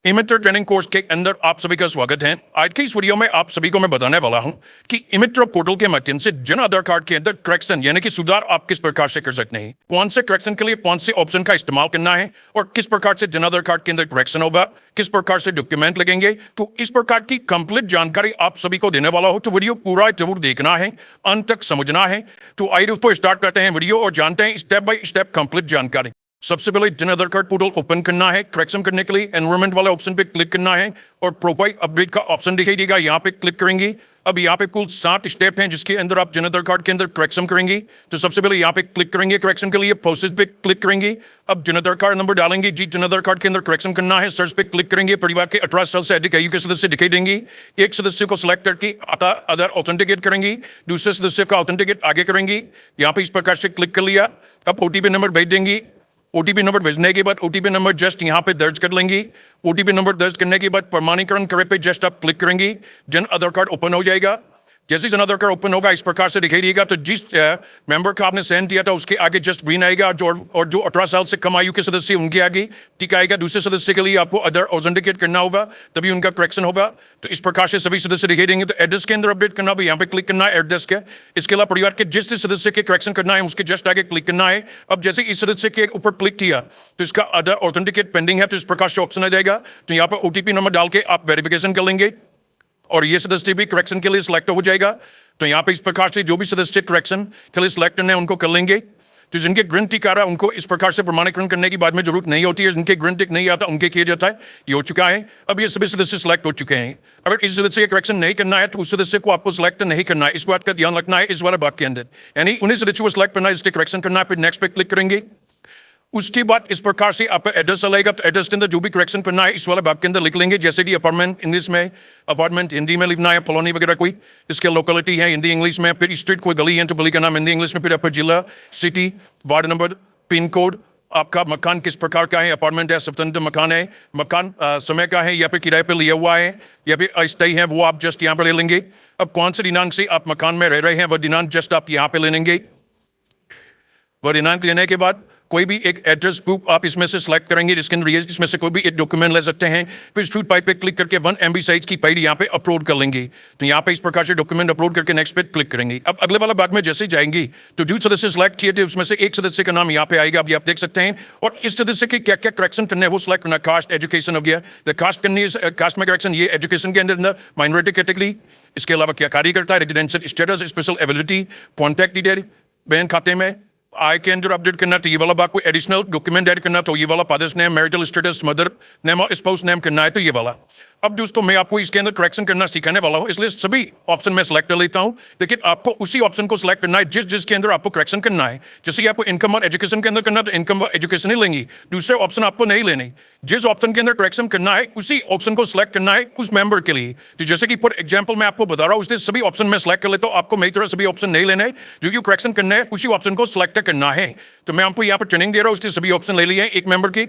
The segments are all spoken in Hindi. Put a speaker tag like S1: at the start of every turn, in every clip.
S1: इमिटर ट्रेनिंग कोर्स के अंदर आप सभी का स्वागत है। आज की इस वीडियो में आप सभी को मैं बताने वाला हूं कि इमिटर पोर्टल के माध्यम से जन आधार कार्ड के अंदर करेक्शन यानी कि सुधार आप किस प्रकार से कर सकते हैं, कौन से करेक्शन के लिए कौन से ऑप्शन का इस्तेमाल करना है और किस प्रकार से जन आधार कार्ड के अंदर करेक्शन होगा, किस प्रकार से डॉक्यूमेंट लगेंगे। तो इस प्रकार की कंप्लीट जानकारी आप सभी को देने वाला हो, तो वीडियो पूरा जरूर देखना है, अंत तक समझना है। तो आइए दोस्तों स्टार्ट करते हैं वीडियो और जानते हैं स्टेप बाय स्टेप कंप्लीट जानकारी। सबसे पहले Jan Aadhaar card portal open करना है। करेक्शन करने के लिए एनवायरमेंट वाले ऑप्शन पे क्लिक करना है और प्रोफाइल अपडेट का ऑप्शन दिखाई देगा, यहाँ पे क्लिक करेंगे। अब यहाँ पे कुल 7 स्टेप हैं जिसके अंदर आप जन आधार कार्ड के अंदर करेक्शन करेंगे। तो सबसे पहले यहाँ पे क्लिक करेंगे, करेक्शन के लिए प्रोसेस पे क्लिक करेंगे। अब जन आधार कार्ड नंबर डालेंगे, जी जन आधार कार्ड के अंदर करेक्शन करना है। सर्च पे क्लिक करेंगे, परिवार के 18 साल से अधिक आयु के सदस्य दिखाई देंगे। एक सदस्य को सिलेक्ट करके आधार ऑथेंटिकेट करेंगे, दूसरे सदस्य का ऑथेंटिकेट आगे करेंगे। यहाँ पे इस प्रकार से क्लिक कर लिया। अब ओटीपी नंबर भेज देंगे। ओटीपी नंबर भेजने के बाद ओटीपी नंबर जस्ट यहाँ पे दर्ज कर लेंगे। ओटीपी नंबर दर्ज करने के बाद प्रमाणीकरण करे पे जस्ट आप क्लिक करेंगे, जन आधार कार्ड ओपन हो जाएगा। जैसे जन आधार कार्ड ओपन होगा इस प्रकार से दिखाई देगा। तो जिस मेंबर का आपने सेंड किया था उसके आगे जस्ट ग्रीन आएगा, और जो 18 साल से कम आयु के सदस्य उनके आगे टिक आएगा। दूसरे सदस्य के लिए आपको आधार ऑथेंटिकेट करना होगा, तभी उनका करेक्शन होगा। तो इस प्रकार से सभी सदस्य दिखाई देंगे। तो एड्रेस के अंदर अपडेट करना भी यहाँ पे क्लिक करना है एड्रेस के। इसके अलावा परिवार के जिस सदस्य के करेक्शन करना है उसके जस्ट आगे क्लिक करना है। अब जैसे इस सदस्य के ऊपर क्लिक किया तो इसका आधार ऑथेंटिकेट पेंडिंग है, तो इस प्रकार से ऑप्शन आ जाएगा। तो यहाँ पर ओटीपी नंबर डाल के आप वेरिफिकेशन कर लेंगे और ये सदस्य भी करेक्शन के लिए सिलेक्ट हो जाएगा। तो यहाँ पे इस प्रकार से जो भी सदस्य करेक्शन के लिए सिलेक्ट करने उनको कर लेंगे। तो जिनके ग्रीन टिक आ रहा है उनको इस प्रकार से प्रमाणीकरण करने की बाद में जरूरत नहीं होती है। जिनके ग्रीन टिक नहीं आता उनके किया जाता है, ये हो चुका है। अब ये सभी सदस्य सिलेक्ट हो चुके हैं। अगर इस सदस्य का करेक्शन नहीं करना है तो उस सदस्य को आपको सिलेक्ट नहीं करना है, इस बात का ध्यान रखना है इस वाले भाग के अंदर। यानी उन्हीं सदस्य को सिलेक्ट करना है, इसके करेक्शन करना है, फिर नेक्स्ट पे क्लिक करेंगे। उसके बाद इस प्रकार से आपका एड्रेस चलेगा। तो एड्रेस के अंदर जो भी करेक्शन करना है इस वाले भाग के अंदर लिख लेंगे, जैसे कि अपार्टमेंट इंग्लिश में, अपार्टमेंट हिंदी में लिखना है, कॉलोनी वगैरह कोई, इसके लोकेलिटी है हिंदी इंग्लिश में, फिर स्ट्रीट कोई गली है तो गली का नाम हिंदी इंग्लिश में, फिर आपका जिला, city, ward number, pin code, आपका मकान किस प्रकार का है, अपार्टमेंट है, स्वतंत्र मकान है, मकान समय का है या फिर किराए पे लिया हुआ है या फिर अस्थायी है, वो आप जस्ट यहाँ पर ले लेंगे। अब कौन से दिनांक से आप मकान में रह रहे हैं वह दिनांक जस्ट आप यहाँ पे ले लेंगे। वह दिनांक लेने के बाद कोई भी एक एड्रेस प्रूफ आप इसमें से सिलेक्ट करेंगे, जिसके अंदर इसमें से कोई भी एक डॉक्यूमेंट ले सकते हैं। फिर स्ट्रीट पाइप पे क्लिक करके 1 MB साइज की फाइल यहाँ पे अपलोड कर लेंगे। तो यहाँ पे इस प्रकार से डॉक्यूमेंट अपलोड करके नेक्स्ट पे क्लिक करेंगे। अब अगले वाला भाग में जैसे जाएंगे तो जो सदस्य सिलेक्ट किए थे उसमें से एक सदस्य का नाम यहाँ पे आएगा, अभी आप देख सकते हैं। और इस सदस्य के क्या क्या करेक्शन करने हैं वो सिलेक्ट करना। कास्ट, एजुकेशन हो गया, तो कास्ट करनी है, कास्ट में करेक्शन ये एजुकेशन के अंदर माइनॉरिटी कैटेगरी। इसके अलावा क्या कार्य करता है, residential status, special ability, contact detail, bank खाते में आय के अंदर अपडेट करना तो ये वाला बात, कोई एडिशनल डॉक्यूमेंट ऐड करना तो ये वाला, father's name, marital status, mother name और स्पाउस नेम करना है तो ये वाला। अब दोस्तों मैं आपको इसके अंदर करेक्शन करना सिखाने वाला हूँ, इसलिए सभी ऑप्शन में सेलेक्ट कर लेता हूँ, लेकिन आपको उसी ऑप्शन को सिलेक्ट करना है जिसके अंदर आपको करेक्शन करना है। जैसे कि आपको इनकम और एजुकेशन के अंदर करना तो इनकम और एजुकेशन ही लेंगी, दूसरे ऑप्शन आपको नहीं लेने। जिस ऑप्शन के अंदर करेक्शन करना है उसी ऑप्शन को सिलेक्ट करना है उस मेंबर के लिए। तो जैसे कि फॉर एग्जाम्पल मैं आपको बता रहा हूँ, उसने सभी ऑप्शन में सेलेक्ट कर लेता हूँ, आपको मेरी तरह सभी ऑप्शन नहीं लेना है, जो करेक्शन करना है उसी ऑप्शन को सिलेक्ट करना है। तो मैं आपको यहाँ पर ट्रेनिंग दे रहा हूँ, उसने सभी ऑप्शन ले लिए हैं एक मेंबर की।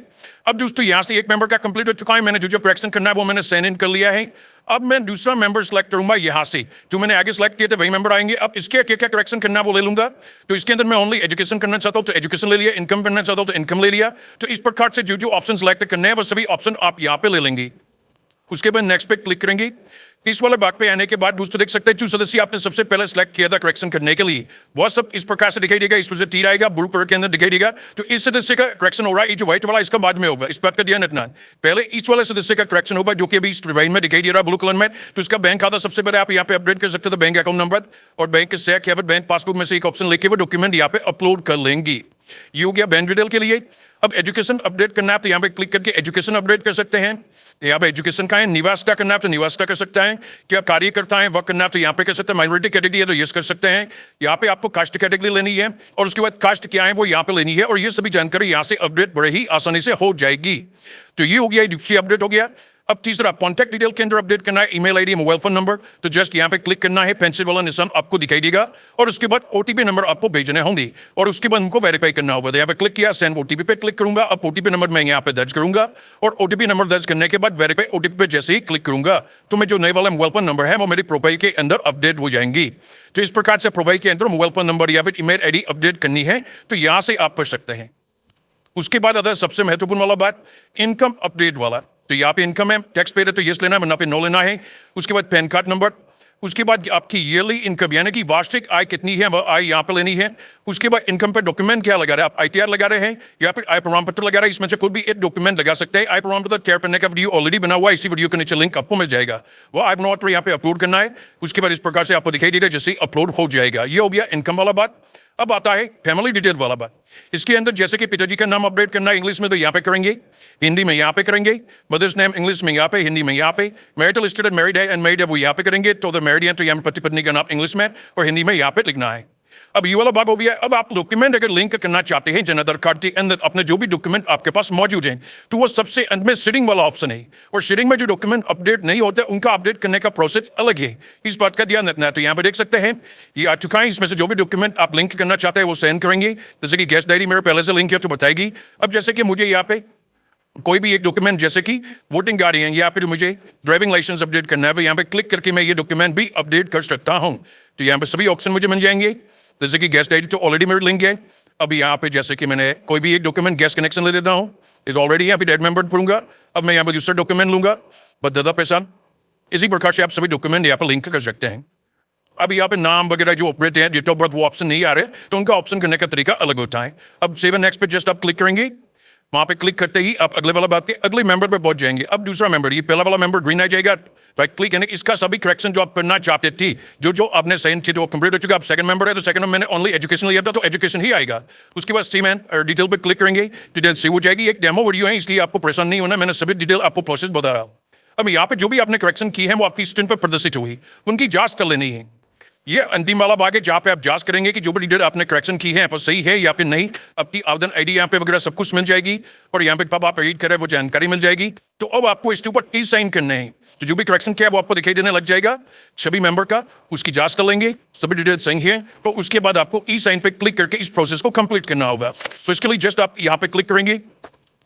S1: अब दोस्तों यहाँ से एक मेंबर का कंप्लीट हो चुका है, मैंने जो करेक्शन करना है वो मैंने साइन इन कर लिया है। अब मैं दूसरा मेंबर सेलेक्ट करूंगा, यहाँ से जो मैंने आगे सेलेक्ट किए थे वही मेंबर आएंगे। अब इसके क्या क्या करेक्शन करना है वो ले लूंगा। तो इसके अंदर मैं ओनली एजुकेशन करना चाहता हूँ तो एजुकेशन ले लिया, इनकम करना चाहता हूँ तो इनकम ले लिया। तो इस प्रकार से जो ऑप्शन सेलेक्ट करने हैं वो सभी ऑप्शन आप यहाँ पे ले लेंगे। उसके बाद नेक्स्ट पे क्लिक करेंगे। इस वाले भाग पे आने के बाद दोस्तों देख सकते हैं जो सदस्य आपने सबसे पहले सेलेक्ट किया था करेक्शन करने के लिए वह सब इस प्रकार से दिखाई देगा। इस वजह तीर आएगा, ब्लू कलर के अंदर दिखाई देगा। तो इस सदस्य का करेक्शन हो रहा है, ये जो व्हाइट वाला इसका बाद में होगा, इस बात का ध्यान रखना। पहले इस वाले सदस्य का करेक्शन होगा जो कि अभी इस डिवाइन में दिखाई दे रहा है ब्लू कलर में। तो इसका बैंक खाता सबसे पहले आप यहाँ पे अपडेट कर सकते हो, बैंक अकाउंट नंबर और बैंक के चेक या फिर बैंक पासबुक में से एक ऑप्शन लेके वो डॉक्यूमेंट यहाँ पे अपलोड कर लेंगी। ये हो गया बैंक डिटेल के लिए। अब एजुकेशन अपडेट करना है तो यहाँ पे क्लिक करके एजुकेशन अपडेट कर सकते हैं। यहाँ पे एजुकेशन का है, निवास का करना है तो निवास का कर सकता है, क्या कार्य करता है वह करना है तो यहाँ पे कर सकते हैं, माइनॉरिटी कैटेगरी है तो यस कर सकते हैं। यहाँ पे आपको कास्ट कैटेगरी लेनी है और उसके बाद कास्ट क्या है वो यहाँ पे लेनी है, और ये सभी जानकारी यहाँ से अपडेट बड़े ही आसानी से हो जाएगी। तो ये हो गया, ये अपडेट हो गया। अब तीसरा कॉन्टैक्ट डिटेल के अंदर अपडेट करना है, email ID, mobile phone number. तो जस्ट यहाँ पे क्लिक करना है, पेंसिल वाला निशान आपको दिखाई देगा और उसके बाद ओटीपी नंबर आपको भेजने होंगे और उसके बाद उनको वेरीफाई करना होगा। यहाँ पे क्लिक किया, सेंड ओटीपी पे क्लिक करूंगा। अब ओटीपी नंबर मैं यहाँ पे दर्ज करूंगा और ओटीपी नंबर दर्ज करने के बाद वेरीफाई ओटीपी पे जैसे ही क्लिक करूंगा तो मैं जो नए वाला मोबाइल फोन नंबर है वो मेरी प्रोफाइल के अंदर अपडेट हो जाएंगी। तो इस प्रकार से प्रोफाइल के अंदर मोबाइल फोन नंबर या फिर ईमेल आईडी अपडेट करनी है तो यहाँ से आप कर सकते हैं। उसके बाद आता है सबसे महत्वपूर्ण वाला बात, इनकम अपडेट वाला। तो यहाँ पे इनकम है, टैक्स पेड है तो यस लेना है, वरना पे नो लेना है। उसके बाद पैन कार्ड नंबर, उसके बाद आपकी ईयरली इनकम यानी कि वार्षिक आय कितनी है वह आय यहाँ पे लेनी है। उसके बाद इनकम पे डॉक्यूमेंट क्या लगा रहे हैं आप, ITR लगा रहे हैं या फिर आय प्रमाण पत्र लगा रहे हैं, इसमें से कोई भी एक डॉक्यूमेंट लगा सकते हैं। आय प्रमाण पत्र तैयार करने का वीडियो ऑलरेडी बना हुआ है, इसी वीडियो के नीचे लिंक आपको मिल जाएगा, वो आय प्रमाण पत्र यहाँ पे अपलोड करना है। उसके बाद इस प्रकार से आपको दिखाई दे रहा है जैसे अपलोड हो जाएगा। ये हो गया इनकम वाला बात। अब आता है फैमिली डिटेल वाला बात। इसके अंदर जैसे कि पिताजी का नाम अपडेट करना है इंग्लिश में तो यहाँ पे करेंगे, हिंदी में यहाँ पे करेंगे, मदर्स नेम इंग्लिश में यहाँ पे, हिंदी में यहाँ पे, मैरिटल स्टेटस मैरिड है एंड मैरिड है वो यहाँ पे करेंगे, तो अगर मैरिड है तो यहाँ पे पति पत्नी का नाम इंग्लिश में और हिंदी में यहाँ पे लिखना है। अब ये वाला भाग हो गया। अब आप डॉक्यूमेंट अगर लिंक करना चाहते हैं जन आधार कार्ड के अंदर अपने जो भी डॉक्यूमेंट आपके पास मौजूद हैं तो वो सबसे अंत में शेयरिंग वाला ऑप्शन है, और शेयरिंग में जो डॉक्यूमेंट अपडेट नहीं होते उनका अपडेट करने का प्रोसेस अलग है, इस बात का ध्यान रखना है। तो यहाँ पे देख सकते हैं ये आ चुका है। इसमें से जो भी डॉक्यूमेंट आप लिंक करना चाहते हैं वो सेंड करेंगे। जैसे कि गैस डायरी मेरे पहले से लिंक है तो बताएगी। अब जैसे कि मुझे यहाँ पे कोई भी एक डॉक्यूमेंट जैसे कि वोटिंग गाड़ी है, यहाँ पे जो मुझे ड्राइविंग लाइसेंस अपडेट करना है, यहाँ पे क्लिक करके मैं ये डॉक्यूमेंट भी अपडेट कर सकता हूँ। तो यहाँ पे सभी ऑप्शन मुझे मिल जाएंगे। जैसे कि गैस डायरी तो ऑलरेडी मेरे लिंक है। अब यहाँ पे जैसे कि मैंने कोई भी एक डॉक्यूमेंट गैस कनेक्शन ले लेता हूँ, इज ऑलरेडी यहाँ पे डेट मेंबर पढ़ूंगा। अब मैं यहाँ पे दूसरा डॉक्यूमेंट लूंगा बददा पैसा। इसी प्रकार से आप सभी डॉक्यूमेंट यहाँ पे लिंक कर सकते हैं। अब यहाँ पे नाम वगैरह जो ऑपरेट है, डेट ऑफ बर्थ वो ऑप्शन नहीं आ रहे तो उनका ऑप्शन करने का तरीका अलग होता है। अब सेव एंड नेक्स्ट पे जस्ट आप क्लिक करेंगे, वहां पे क्लिक करते ही आप अगले वाला बात के अगले मेंबर पे पहुंच जाएंगे। अब दूसरा मेंबर, ये पहला वाला मेंबर ग्रीन आ जाएगा, राइट क्लिक यानी इसका सभी करेक्शन जो आप करना चाहते थे जो आपने साइन थे तो कंप्लीट हो चुका। अब सेकंड मेंबर है तो सेकंड में मैंने ओनली एजुकेशन लिया था तो एजुकेशन ही आएगा। उसके बाद सी मैन डिटेल पे क्लिक करेंगे, डिटेल सेव हो जाएगी। एक डेमो वीडियो है इसलिए आपको परेशान नहीं होना, मैंने सभी डिटेल आपको प्रोसेस बता रहा हूँ। अब यहाँ पे जो भी आपने करेक्शन की है वो आपकी स्क्रीन पर प्रदर्शित हुई, उनकी जांच कर लेनी है। ये अंतिम वाला भाग है जहाँ पे आप जांच करेंगे कि जो भी डिटेल आपने करेक्शन की है वो सही है या फिर नहीं। आपकी आवेदन आईडी यहाँ पे वगैरह सब कुछ मिल जाएगी और यहाँ पे कब आप एडिट करें वो जानकारी मिल जाएगी। तो अब आपको इसके ऊपर ई साइन करने हैं, तो जो भी करेक्शन किया है वो आपको दिखाई देने लग जाएगा सभी मेंबर का। उसकी जांच कर लेंगे, सभी डिटेल सही है तो उसके बाद आपको ई साइन पे क्लिक करके इस प्रोसेस को कंप्लीट करना होगा। तो इसके लिए जस्ट आप यहाँ पे क्लिक करेंगे,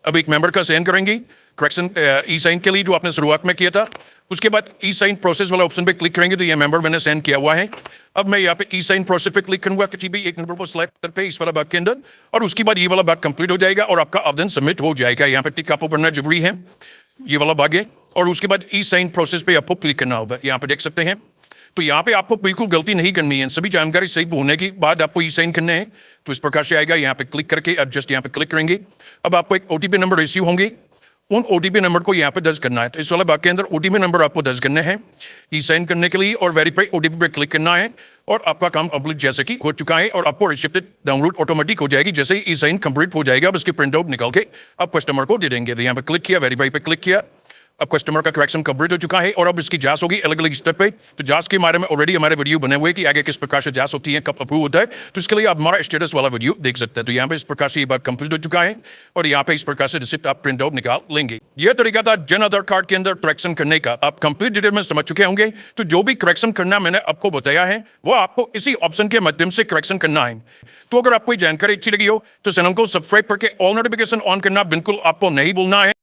S1: अब एक मेंबर का साइन करेंगे करेक्शन ई साइन के लिए जो आपने शुरुआत में किया था। उसके बाद ई साइन प्रोसेस वाला ऑप्शन पे क्लिक करेंगे तो ये मेंबर मैंने सेंड किया हुआ है। अब मैं यहाँ पे ई साइन प्रोसेस पे क्लिक करूंगा किसी भी एक नंबर को सिलेक्ट करके इस वाला भाग के अंदर, और उसके बाद ये वाला भाग कंप्लीट हो जाएगा और आपका आवेदन सबमिट हो जाएगा। यहाँ पे टिक आपको भरना जरूरी है, ये वाला भाग है। और उसके बाद ई साइन प्रोसेस पे आपको क्लिक करना होगा, यहाँ पे देख सकते हैं। तो यहाँ पे आपको बिल्कुल गलती नहीं करनी है, सभी जानकारी सही होने के बाद आपको ई साइन करने हैं। तो इस प्रकार से आएगा, यहाँ पे क्लिक करके अब जस्ट यहाँ पे क्लिक करेंगे। अब आपको एक OTP नंबर रिसीव होंगे, उन OTP नंबर को यहाँ पे दर्ज करना है। तो इस वाले भाग के अंदर OTP नंबर आपको दर्ज करने हैं ई साइन करने के लिए, और वेरीफाई OTP पे क्लिक करना है और आपका काम कंप्लीट जैसे कि हो चुका है और आपको रिसिप्ट डाउनलोड ऑटोमेटिक हो जाएगी। जैसे ही ई साइन कंप्लीट हो जाएगा अब इसकी प्रिंट आउट निकाल के आप कस्टमर को दे देंगे। तो यहाँ पे क्लिक किया, वेरीफाई पे क्लिक किया, अब कस्टमर का करेक्शन कंप्लीट हो चुका है और अब इसकी जांच होगी अलग अलग स्टेप पे। तो जांच के बारे में ऑलरेडी हमारे वीडियो बने हुए कि आगे किस प्रकार से जांच होती है, कब अप्रूव होता है, तो इसके लिए आप हमारा स्टेटस वाला वीडियो देख सकते हैं। तो यहाँ पे इस प्रकार से ये बात कंप्लीट हो चुका है और यहाँ पे इस प्रकार से रिसिप्ट आप प्रिंट आउट निकाल लेंगे। यह तरीका था जन आधार कार्ड के अंदर करेक्शन करने का। आप कंप्लीट डिटेल में समझ चुके होंगे। तो जो भी करेक्शन करना मैंने आपको बताया है वो आपको इसी ऑप्शन के माध्यम से करेक्शन करना है। तो अगर आपको जानकारी अच्छी लगी हो तो चैनल को सब्सक्राइब करके ऑल नोटिफिकेशन ऑन करना बिल्कुल आपको नहीं भूलना है।